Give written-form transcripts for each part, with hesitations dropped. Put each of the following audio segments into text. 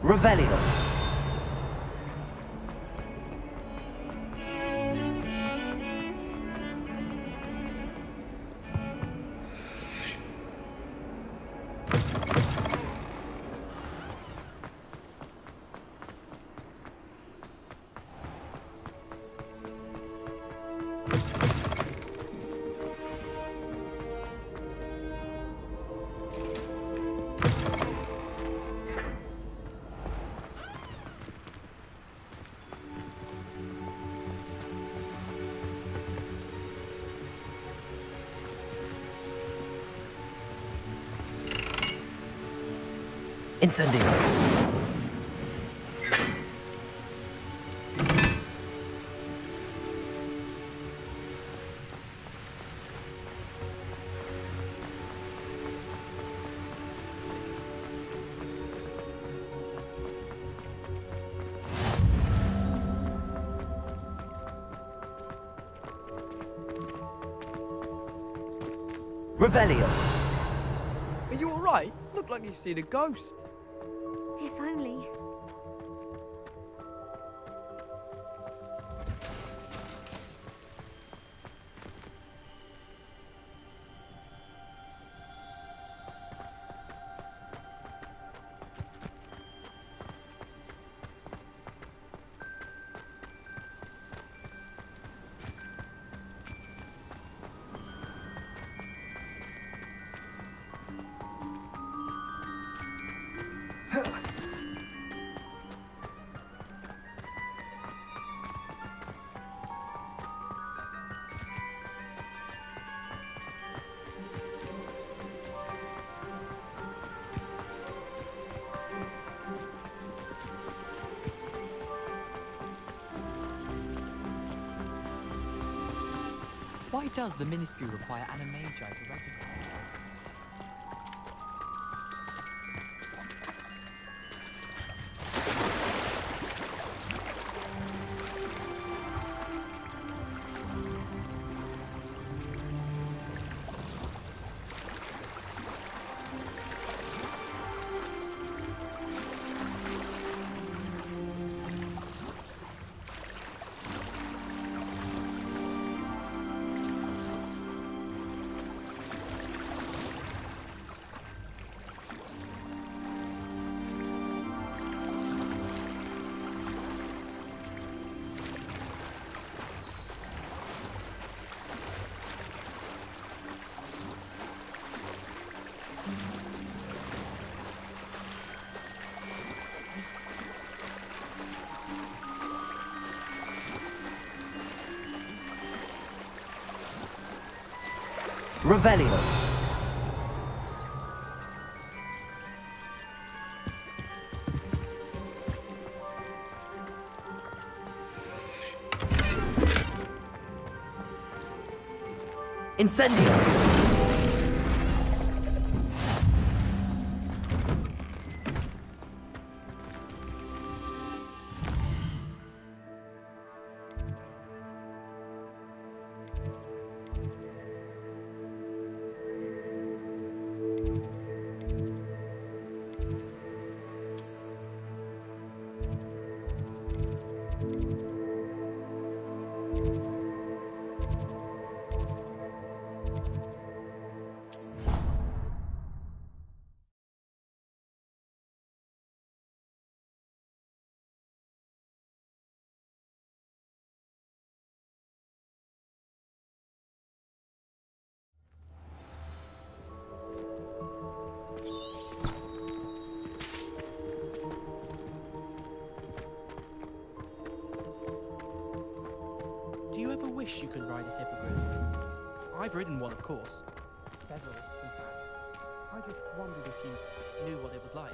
Revelio. Incendio. Revelio. Are you alright? Look like you've seen a ghost. If only. Why does the ministry require animagi to recognize? Revelio. Incendio. Do you ever wish you could ride a hippogriff? I've ridden one, of course. Several, in fact. I just wondered if you knew what it was like.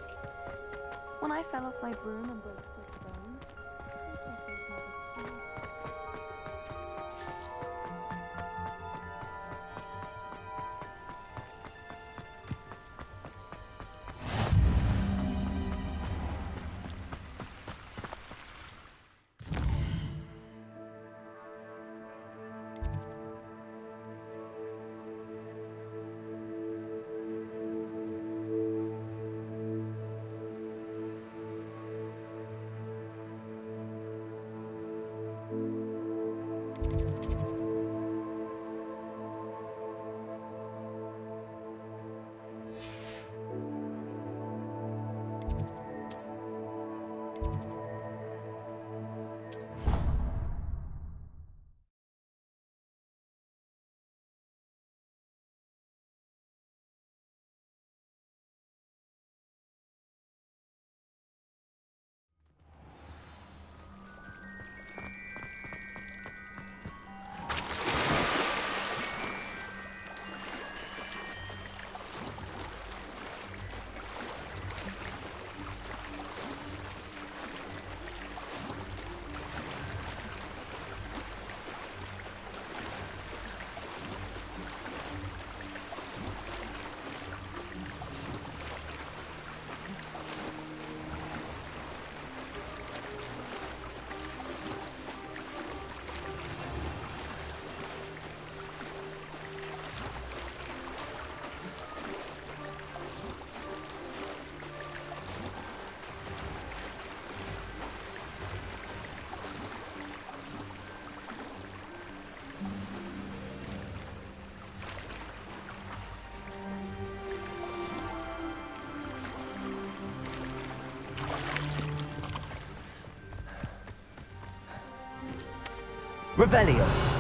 When I fell off my broom and broke 6 bones, I think it was never true. Revelio.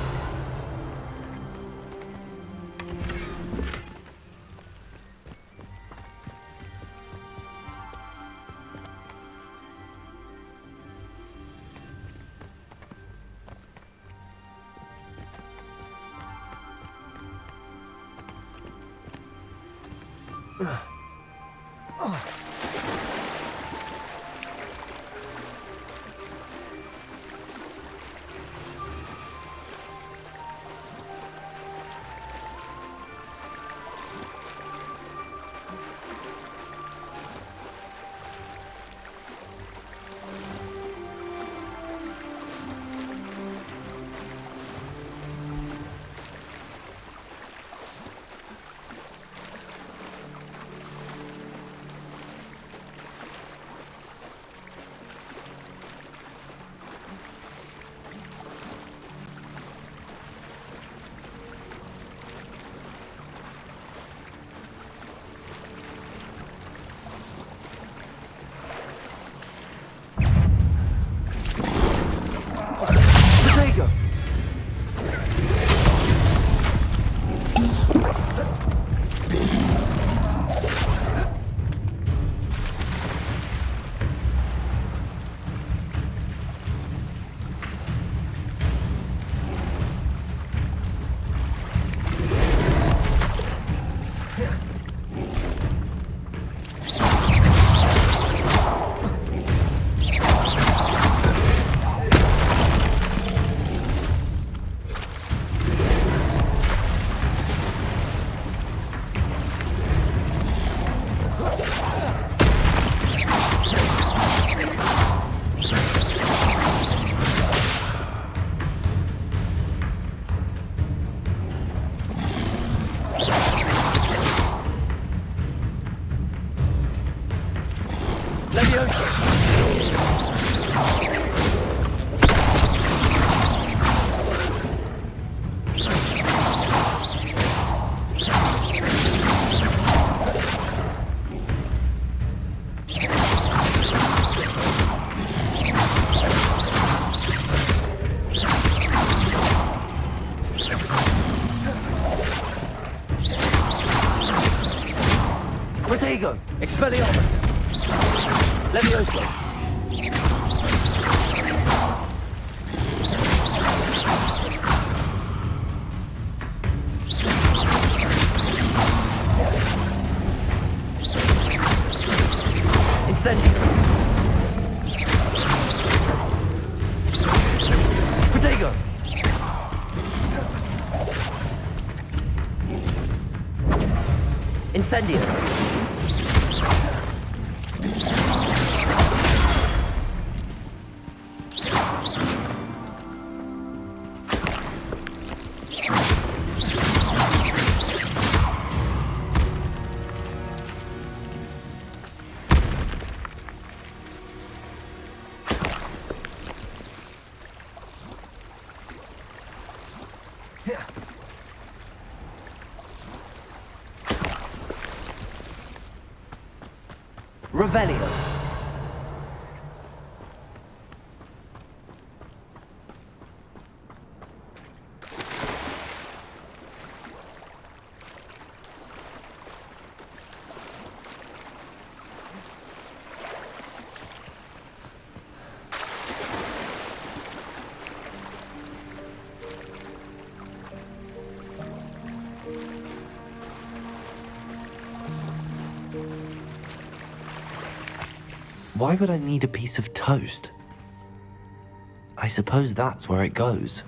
Protego. Levioso. Protego. Expelliarmus. Levioso. Incendio. Protego. Incendio. Revelio. Why would I need a piece of toast? I suppose that's where it goes.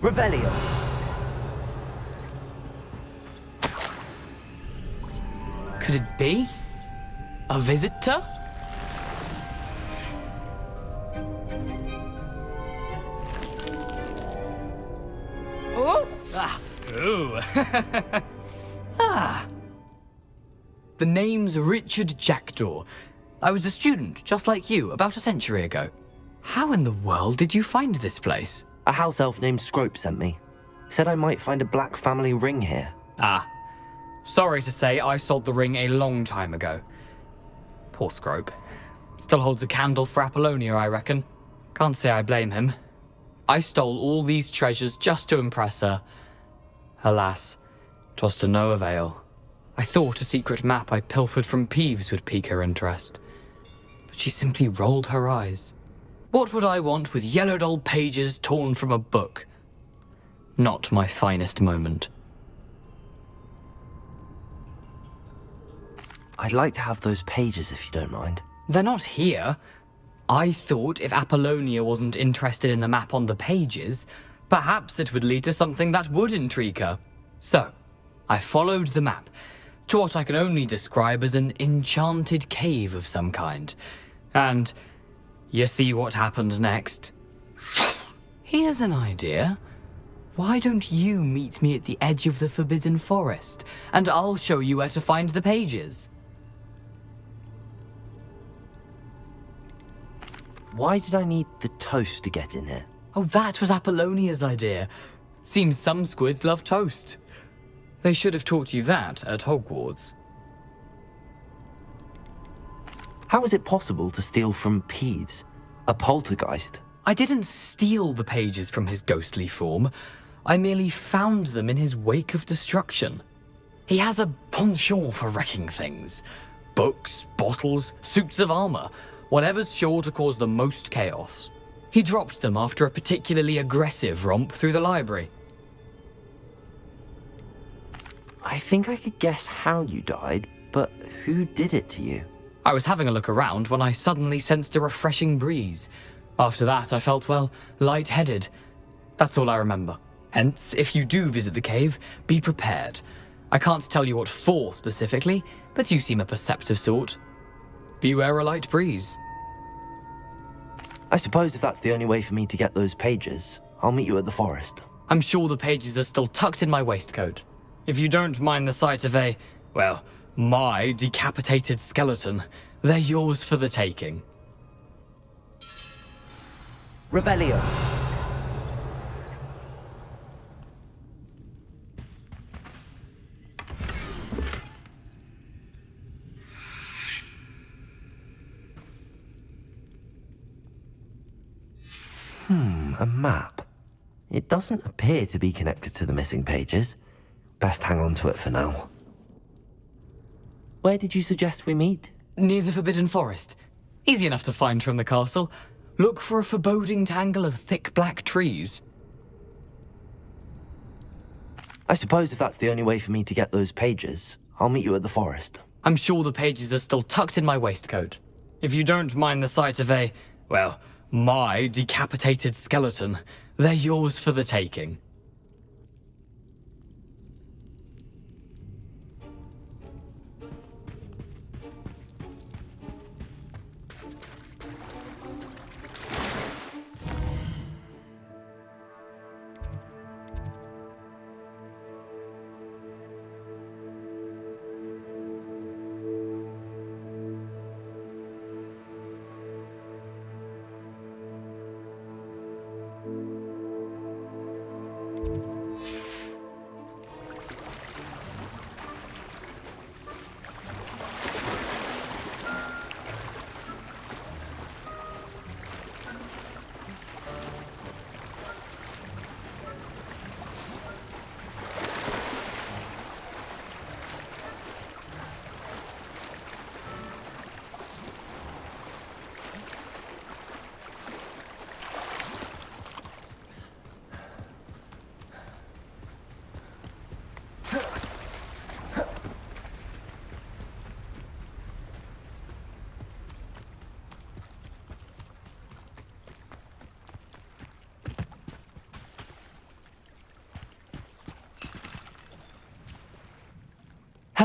Revelio. Could it be? A visitor? Oh! Ah! Ooh! Ah! The name's Richard Jackdaw. I was a student, just like you, about a century ago. How in the world did you find this place? A house elf named Scrope sent me. Said I might find a black family ring here. Ah. Sorry to say, I sold the ring a long time ago. Poor Scrope. Still holds a candle for Apollonia, I reckon. Can't say I blame him. I stole all these treasures just to impress her. Alas, 'twas to no avail. I thought a secret map I pilfered from Peeves would pique her interest. But she simply rolled her eyes. What would I want with yellowed old pages torn from a book? Not my finest moment. I'd like to have those pages if you don't mind. They're not here. I thought if Apollonia wasn't interested in the map on the pages, perhaps it would lead to something that would intrigue her. So, I followed the map to what I can only describe as an enchanted cave of some kind. And you see what happened next? Here's an idea. Why don't you meet me at the edge of the Forbidden Forest, and I'll show you where to find the pages? Why did I need the toast to get in here? Oh, that was Apollonia's idea. Seems some squids love toast. They should have taught you that at Hogwarts. How is it possible to steal from Peeves, a poltergeist? I didn't steal the pages from his ghostly form. I merely found them in his wake of destruction. He has a penchant for wrecking things. Books, bottles, suits of armor, whatever's sure to cause the most chaos. He dropped them after a particularly aggressive romp through the library. I think I could guess how you died, but who did it to you? I was having a look around when I suddenly sensed a refreshing breeze. After that, I felt, well, lightheaded. That's all I remember. Hence, if you do visit the cave, be prepared. I can't tell you what for specifically, but you seem a perceptive sort. Beware a light breeze. I suppose if that's the only way for me to get those pages, I'll meet you at the forest. I'm sure the pages are still tucked in my waistcoat. If you don't mind the sight of a, well, my decapitated skeleton, they're yours for the taking. Revelio. A map. It doesn't appear to be connected to the missing pages. Best hang on to it for now. Where did you suggest we meet? Near the Forbidden Forest. Easy enough to find from the castle. Look for a foreboding tangle of thick black trees. I suppose if that's the only way for me to get those pages, I'll meet you at the forest. I'm sure the pages are still tucked in my waistcoat. If you don't mind the sight of a, well, my decapitated skeleton, they're yours for the taking.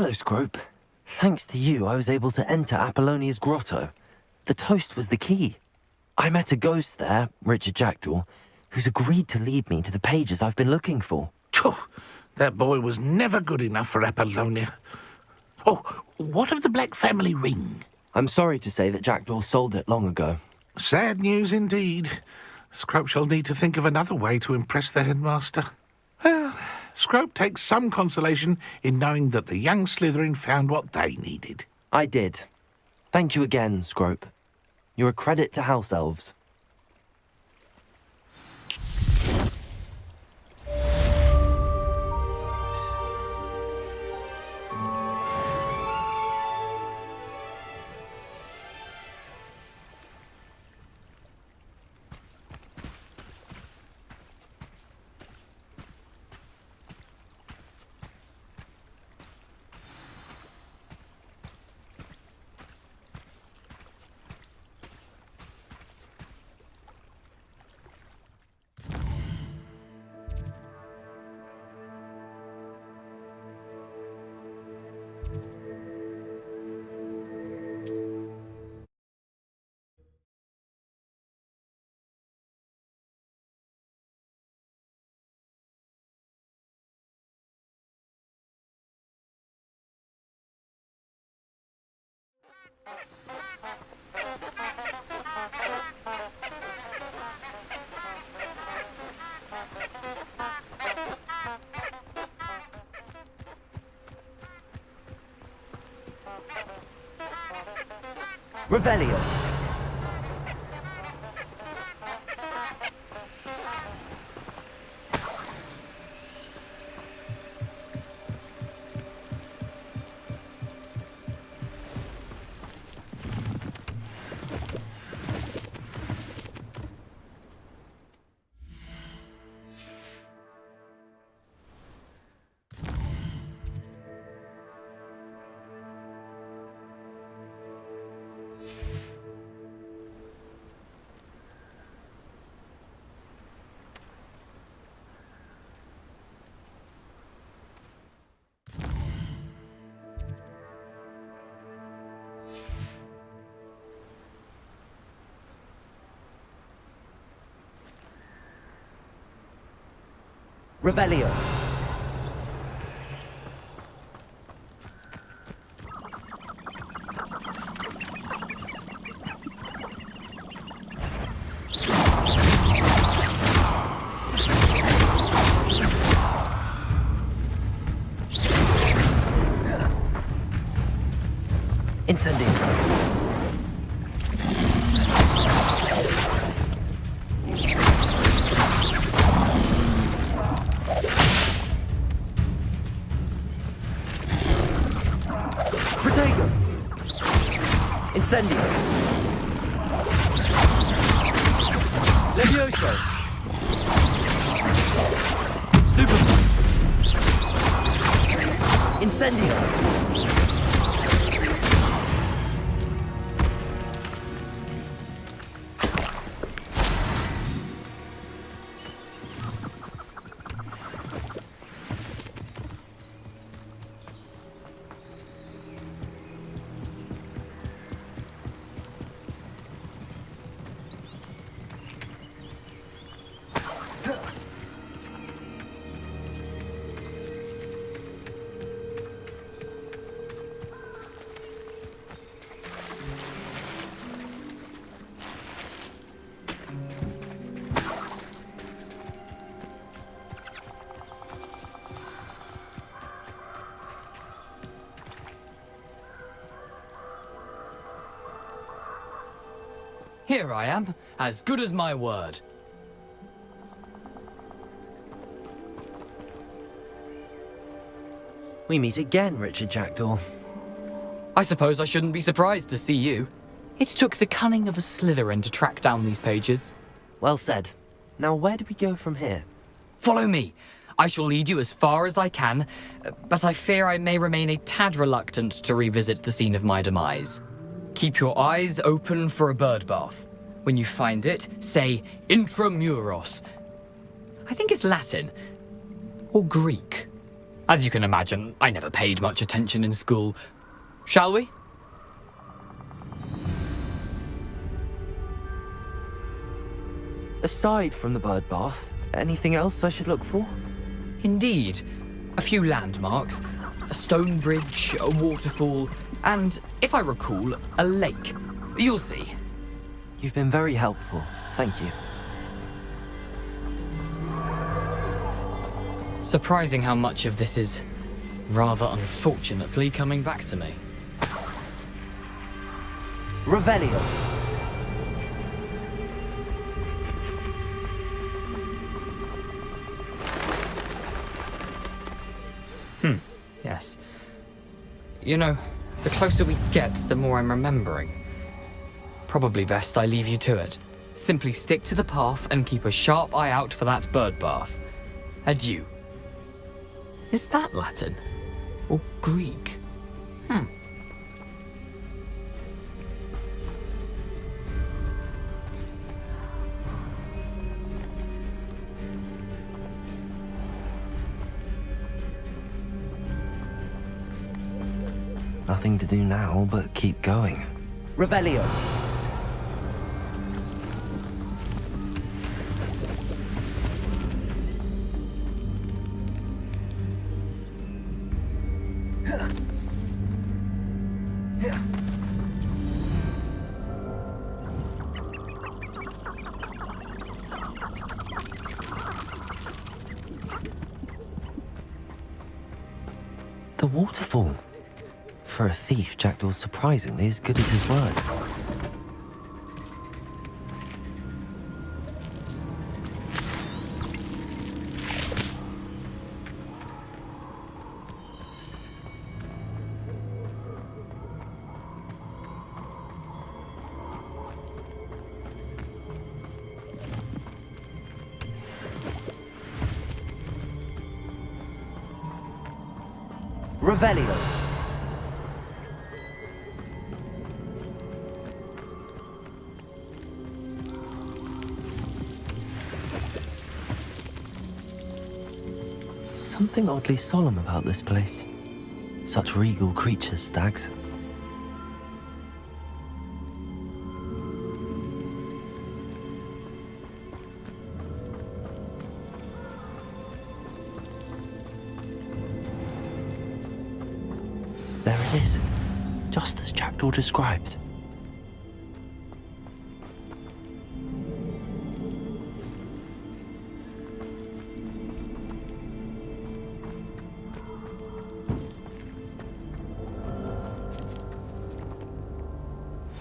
Hello, Scrope. Thanks to you, I was able to enter Apollonia's grotto. The toast was the key. I met a ghost there, Richard Jackdaw, who's agreed to lead me to the pages I've been looking for. Phew, that boy was never good enough for Apollonia. Oh, what of the Black family ring? I'm sorry to say that Jackdaw sold it long ago. Sad news indeed. Scrope shall need to think of another way to impress the headmaster. Well, Scrope takes some consolation in knowing that the young Slytherin found what they needed. I did. Thank you again, Scrope. You're a credit to House Elves. Revelio. Revelio. Incendio. Incendio. Levioso. Stupid. Incendio. Here I am, as good as my word. We meet again, Richard Jackdaw. I suppose I shouldn't be surprised to see you. It took the cunning of a Slytherin to track down these pages. Well said. Now where do we go from here? Follow me. I shall lead you as far as I can, but I fear I may remain a tad reluctant to revisit the scene of my demise. Keep your eyes open for a bird bath. When you find it, say intramuros. I think it's Latin. Or Greek. As you can imagine, I never paid much attention in school. Shall we? Aside from the bird bath, anything else I should look for? Indeed. A few landmarks, a stone bridge, a waterfall, and, if I recall, a lake. You'll see. You've been very helpful. Thank you. Surprising how much of this is, rather unfortunately, coming back to me. Revelio. Yes. You know, the closer we get, the more I'm remembering. Probably best I leave you to it. Simply stick to the path and keep a sharp eye out for that bird bath. Adieu. Is that Latin? Or Greek? Nothing to do now but keep going. Revelio. The waterfall. For a thief, Jackdaw's surprisingly as good as his word. Revelio. Something oddly solemn about this place. Such regal creatures, stags. There it is, just as Jackdaw described.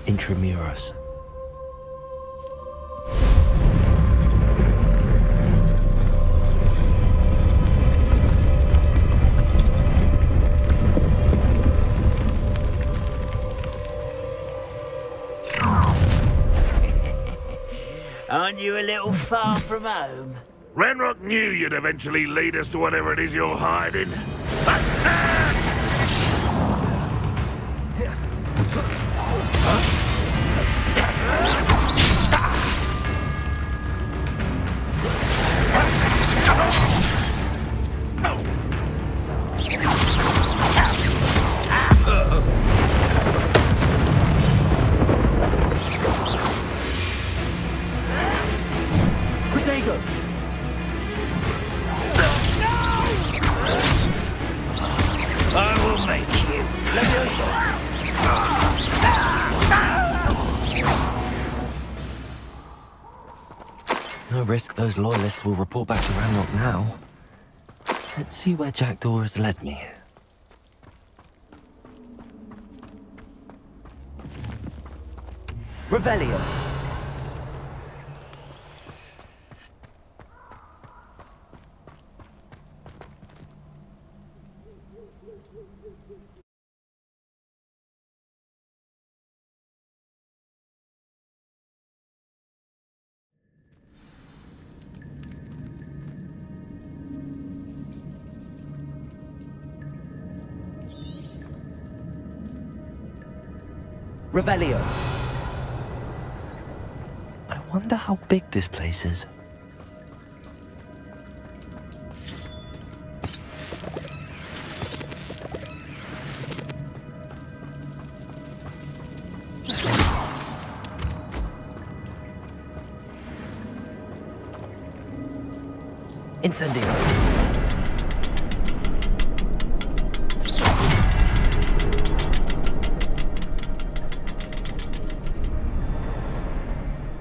Intramuros. Aren't you a little far from home? Renrock knew you'd eventually lead us to whatever it is you're hiding. No risk those loyalists will report back to Ranrock now. Let's see where Jackdaw has led me. Revelio. Revelio. I wonder how big this place is. Incendio.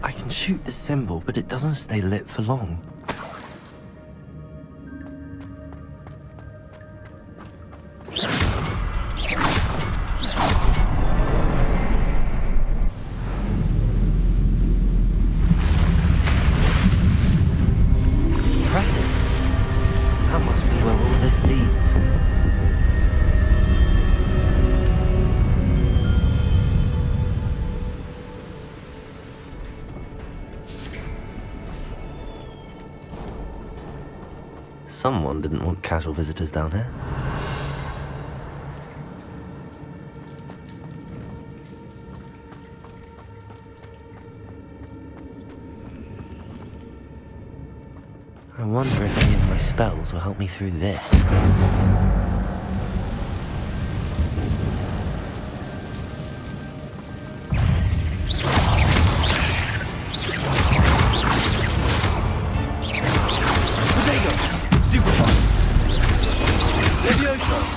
I can shoot the symbol, but it doesn't stay lit for long. Impressive. That must be where all this leads. Someone didn't want casual visitors down here. I wonder if any of my spells will help me through this.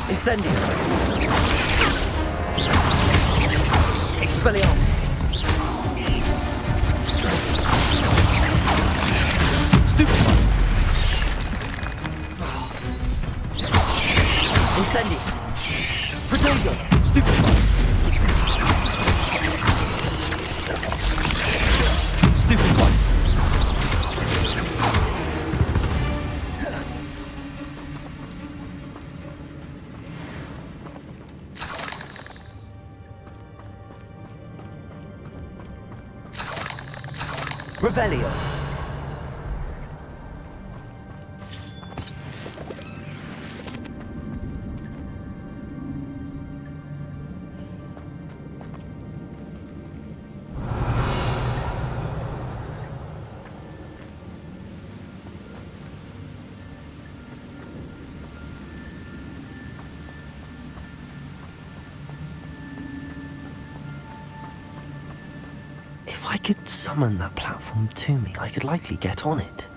Incendio! Expelliarmus! Stupefy! Incendio! Protego! Stupefy! Stupefy! Revelio. If I could summon that platform to me, I could likely get on it.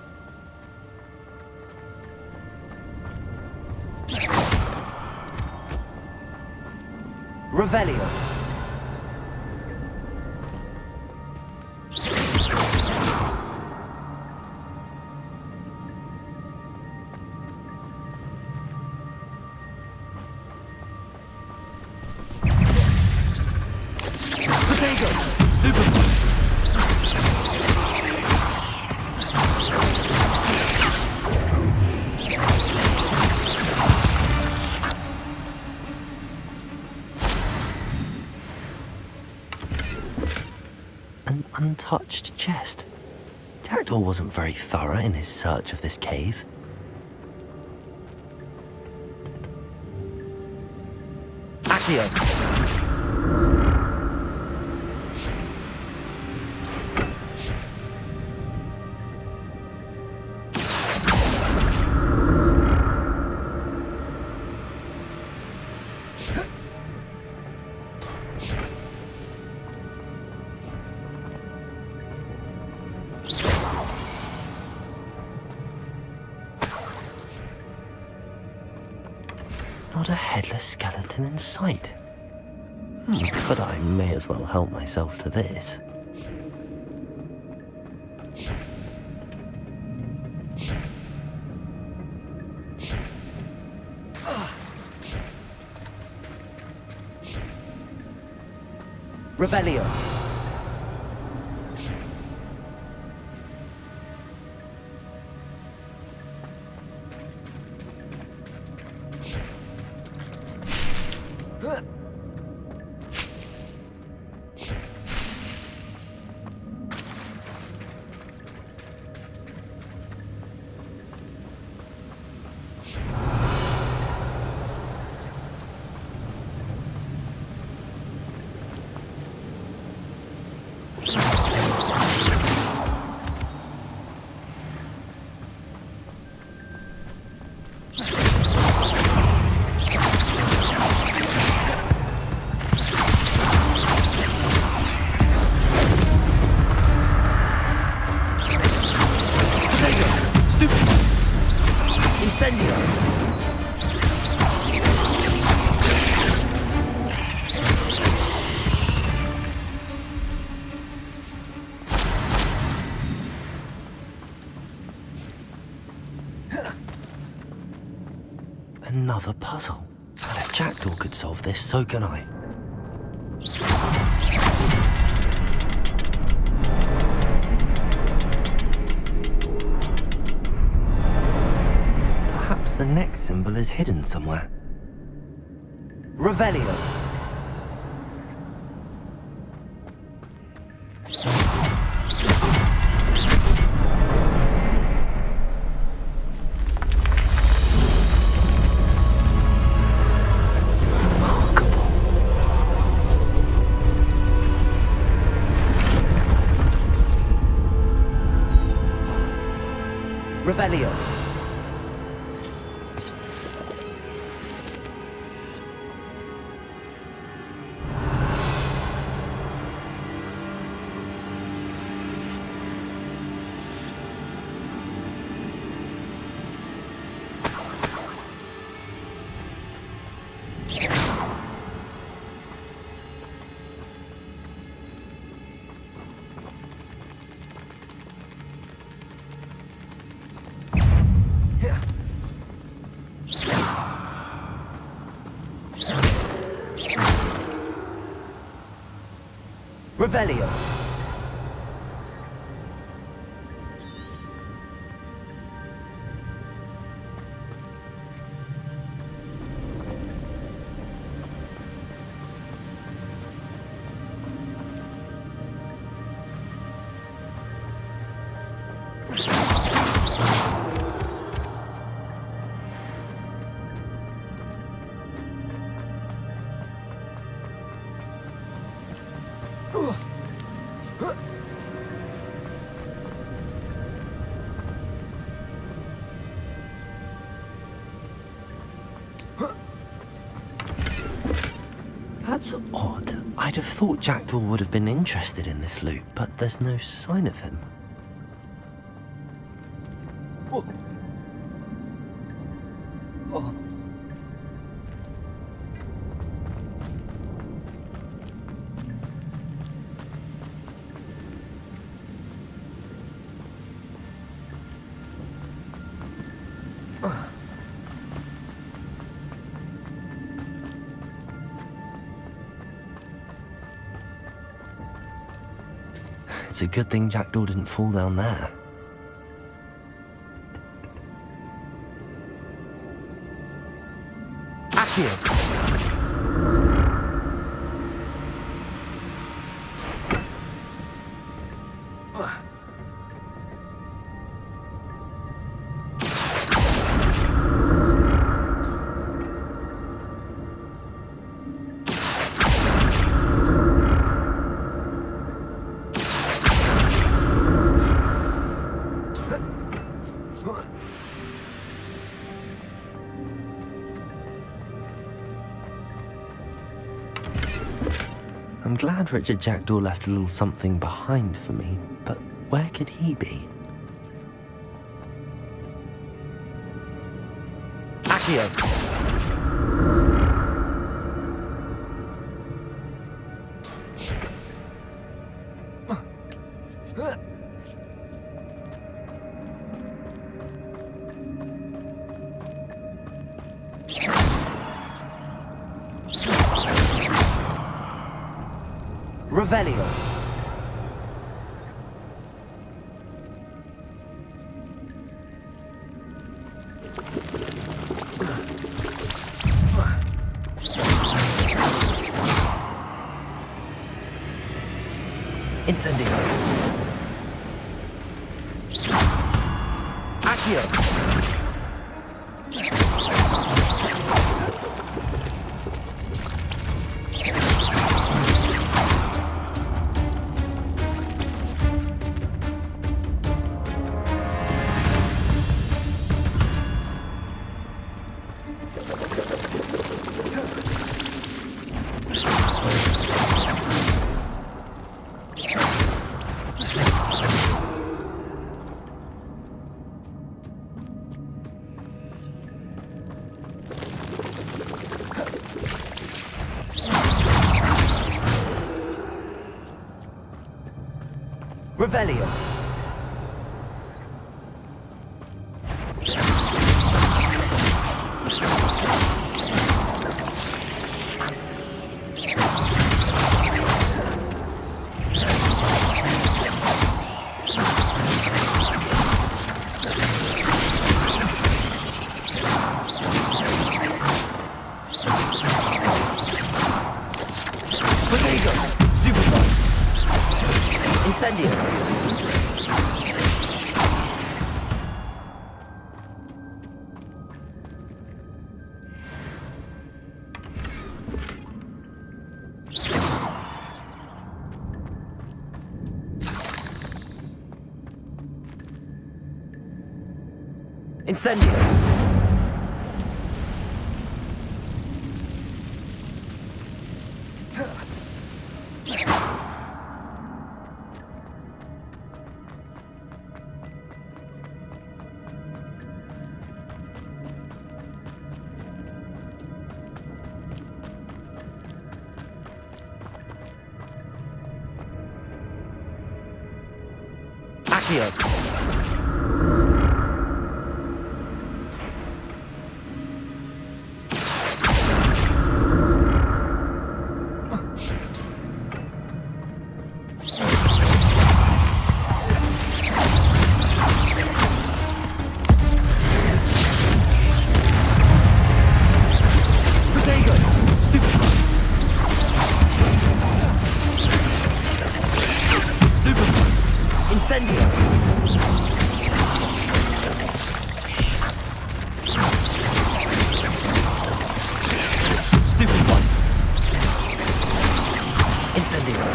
Revelio. Protego. Stupefy. An untouched chest. Jackdaw wasn't very thorough in his search of this cave. Accio. Not a headless skeleton in sight. But I may as well help myself to this. Revelio. Incendio! Another puzzle. And if Jackdaw could solve this, so can I. Perhaps the next symbol is hidden somewhere. Revelio. Revelio. Revelio. That's odd. I'd have thought Jackdaw would have been interested in this loot, but there's no sign of him. Oh. Oh. It's a good thing Jackdaw didn't fall down there. Accio! I'm glad Richard Jackdaw left a little something behind for me, but where could he be? Accio! Revelio. Incendio. Accio. Revelio. Protego. Stupefy. Incendio. Incendio. Accio. Protego. Stupefy. Stupefy. Incendio. Stupefy. Incendio.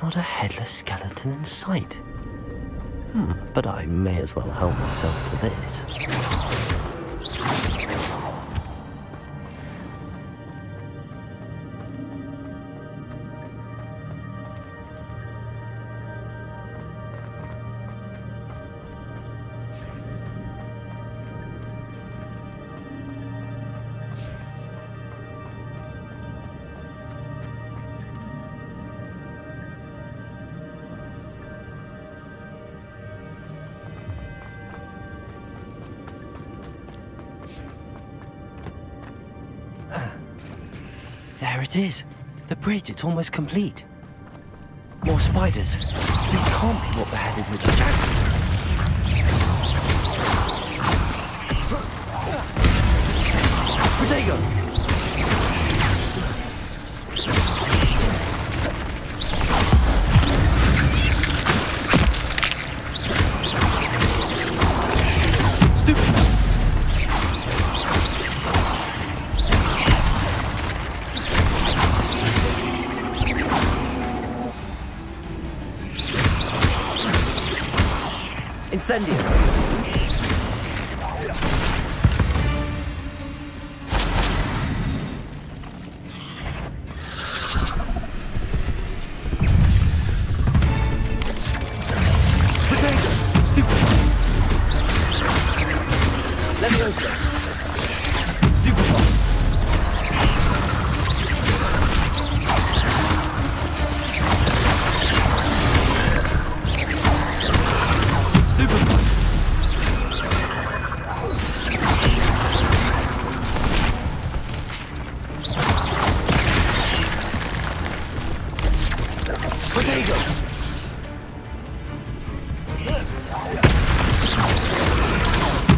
Not a headless skeleton in sight. But I may as well help myself to this. There it is. The bridge, it's almost complete. More spiders. These can't be what beheaded Richard Jackson. Protego! Incendio. Potato. Stupefy. Leviosa. Stupefy. Potato!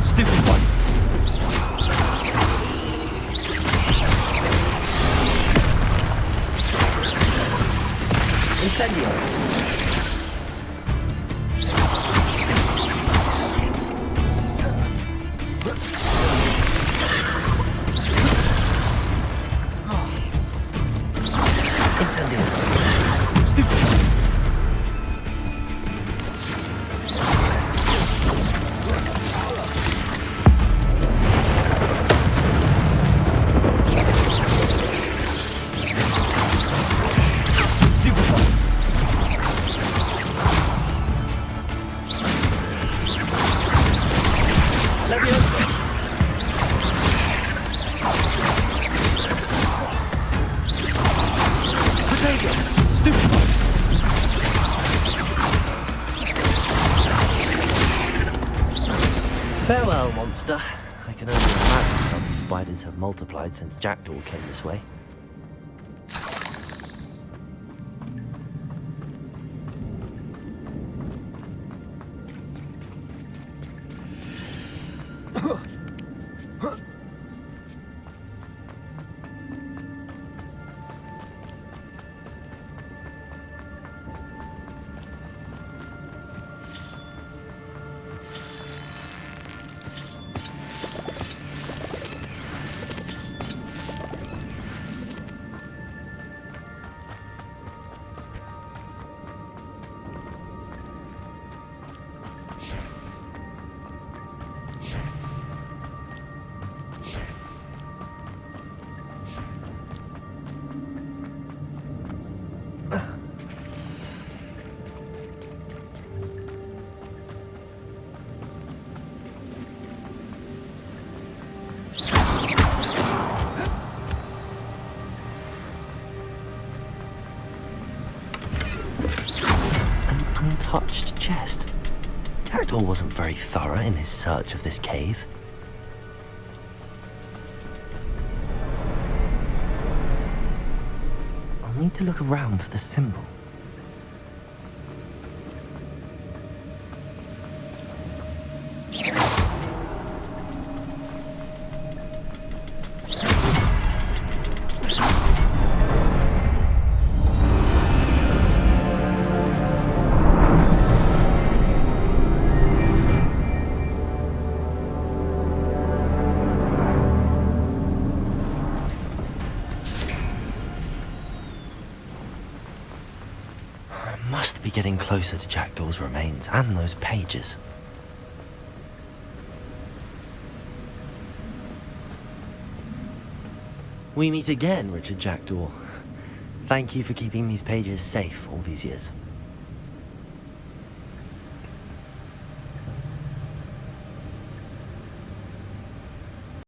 Stupid one! Incendio! Farewell, monster. I can only imagine how these spiders have multiplied since Jackdaw came this way. Untouched chest. Jackdaw wasn't very thorough in his search of this cave. I'll need to look around for the symbol. Must be getting closer to Jackdaw's remains and those pages. We meet again, Richard Jackdaw. Thank you for keeping these pages safe all these years.